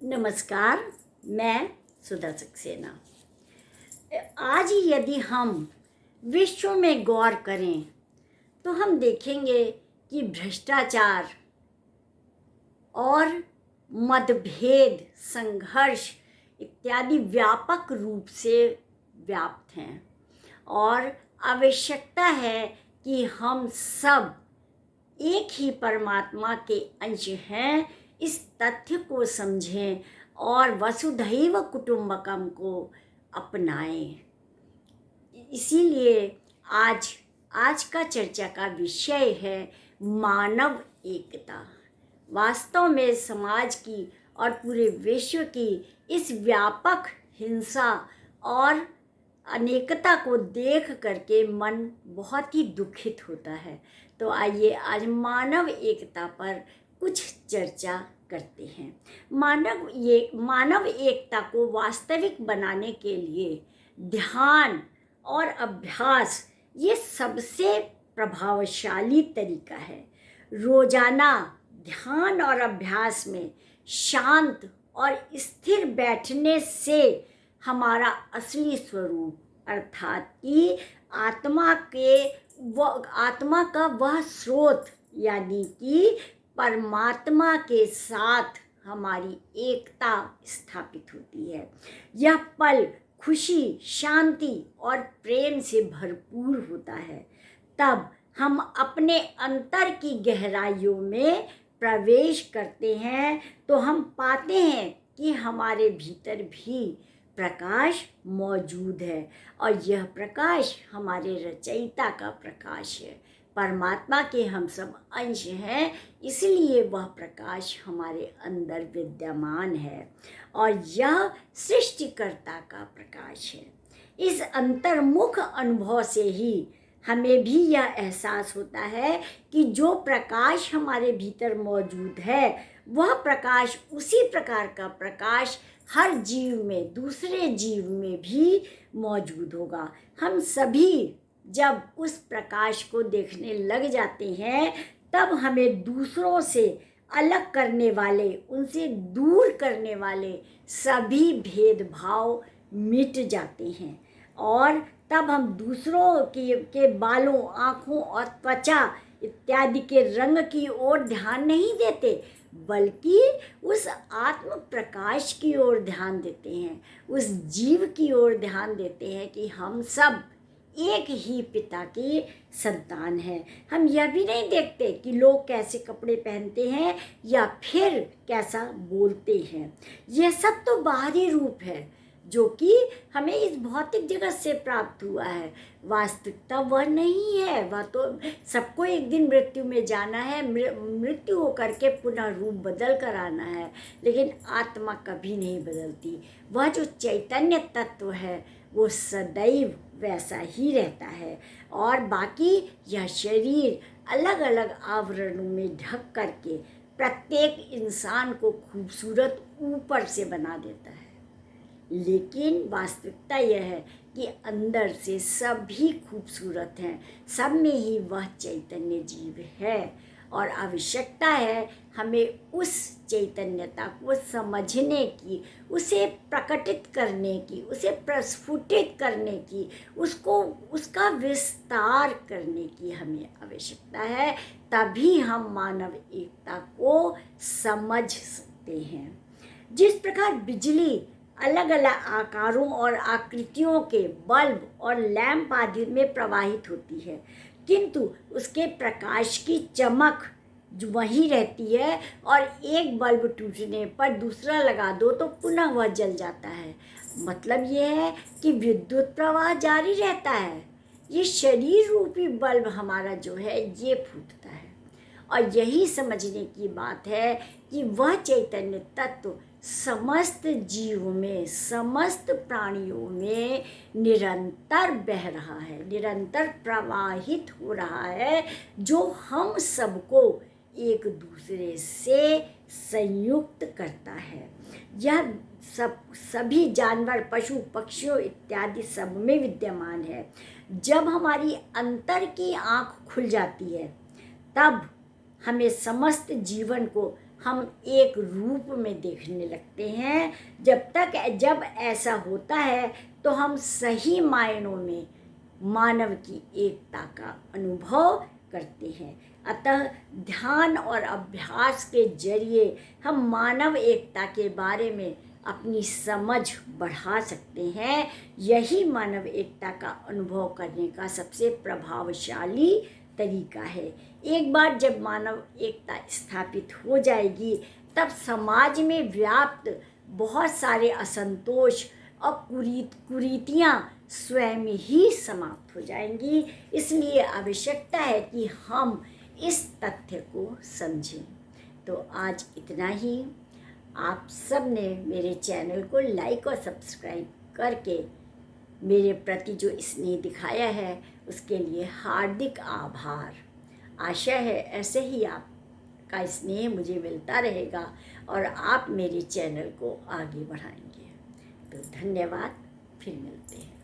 नमस्कार। मैं सुधा सक्सेना। आज यदि हम विश्व में गौर करें तो हम देखेंगे कि भ्रष्टाचार और मतभेद, संघर्ष इत्यादि व्यापक रूप से व्याप्त हैं और आवश्यकता है कि हम सब एक ही परमात्मा के अंश हैं, इस तथ्य को समझें और वसुधैव कुटुंबकम को अपनाएं। इसीलिए आज का चर्चा का विषय है मानव एकता। वास्तव में समाज की और पूरे विश्व की इस व्यापक हिंसा और अनेकता को देख करके मन बहुत ही दुखित होता है। तो आइए आज मानव एकता पर कुछ चर्चा करते हैं। मानव एकता को वास्तविक बनाने के लिए ध्यान और अभ्यास ये सबसे प्रभावशाली तरीका है। रोजाना ध्यान और अभ्यास में शांत और स्थिर बैठने से हमारा असली स्वरूप अर्थात कि आत्मा का वह स्रोत यानी कि परमात्मा के साथ हमारी एकता स्थापित होती है। यह पल खुशी, शांति और प्रेम से भरपूर होता है। तब हम अपने अंतर की गहराइयों में प्रवेश करते हैं तो हम पाते हैं कि हमारे भीतर भी प्रकाश मौजूद है और यह प्रकाश हमारे रचयिता का प्रकाश है। परमात्मा के हम सब अंश हैं, इसलिए वह प्रकाश हमारे अंदर विद्यमान है और यह सृष्टिकर्ता का प्रकाश है। इस अंतर्मुख अनुभव से ही हमें भी यह एहसास होता है कि जो प्रकाश हमारे भीतर मौजूद है वह प्रकाश उसी प्रकार का प्रकाश हर जीव में, दूसरे जीव में भी मौजूद होगा। हम सभी जब उस प्रकाश को देखने लग जाते हैं तब हमें दूसरों से अलग करने वाले, उनसे दूर करने वाले सभी भेदभाव मिट जाते हैं और तब हम दूसरों के बालों, आँखों और त्वचा इत्यादि के रंग की ओर ध्यान नहीं देते बल्कि उस आत्म प्रकाश की ओर ध्यान देते हैं, उस जीव की ओर ध्यान देते हैं कि हम सब एक ही पिता की संतान हैं। हम यह भी नहीं देखते कि लोग कैसे कपड़े पहनते हैं या फिर कैसा बोलते हैं। यह सब तो बाहरी रूप है जो कि हमें इस भौतिक जगत से प्राप्त हुआ है। वास्तविकता वह नहीं है। वह तो सबको एक दिन मृत्यु में जाना है, मृत्यु होकर के पुनः रूप बदल कर आना है, लेकिन आत्मा कभी नहीं बदलती। वह जो चैतन्य तत्व है वो सदैव वैसा ही रहता है और बाकी यह शरीर अलग अलग आवरणों में ढक करके प्रत्येक इंसान को खूबसूरत ऊपर से बना देता है, लेकिन वास्तविकता यह है कि अंदर से सभी खूबसूरत हैं, सब में ही वह चैतन्य जीव है और आवश्यकता है हमें उस चैतन्यता को समझने की, उसे प्रकटित करने की, उसे प्रस्फुटित करने की, उसका विस्तार करने की हमें आवश्यकता है। तभी हम मानव एकता को समझ सकते हैं। जिस प्रकार बिजली अलग अलग आकारों और आकृतियों के बल्ब और लैंप आदि में प्रवाहित होती है, किंतु उसके प्रकाश की चमक जो वही रहती है और एक बल्ब टूटने पर दूसरा लगा दो तो पुनः वह जल जाता है। मतलब यह है कि विद्युत प्रवाह जारी रहता है। ये शरीर रूपी बल्ब हमारा जो है ये फूटता है और यही समझने की बात है कि वह चैतन्य तत्व समस्त जीव में, समस्त प्राणियों में निरंतर बह रहा है, निरंतर प्रवाहित हो रहा है, जो हम सबको एक दूसरे से संयुक्त करता है। यह सभी जानवर, पशु पक्षियों इत्यादि सब में विद्यमान है। जब हमारी अंतर की आँख खुल जाती है तब हमें समस्त जीवन को हम एक रूप में देखने लगते हैं। जब ऐसा होता है तो हम सही मायनों में मानव की एकता का अनुभव करते हैं। अतः ध्यान और अभ्यास के जरिए हम मानव एकता के बारे में अपनी समझ बढ़ा सकते हैं। यही मानव एकता का अनुभव करने का सबसे प्रभावशाली तरीका है। एक बार जब मानव एकता स्थापित हो जाएगी तब समाज में व्याप्त बहुत सारे असंतोष और कुरीतियाँ स्वयं ही समाप्त हो जाएंगी। इसलिए आवश्यकता है कि हम इस तथ्य को समझें। तो आज इतना ही। आप सब ने मेरे चैनल को लाइक और सब्सक्राइब करके मेरे प्रति जो स्नेह दिखाया है उसके लिए हार्दिक आभार। आशा है ऐसे ही आपका स्नेह मुझे मिलता रहेगा और आप मेरे चैनल को आगे बढ़ाएंगे। तो धन्यवाद, फिर मिलते हैं।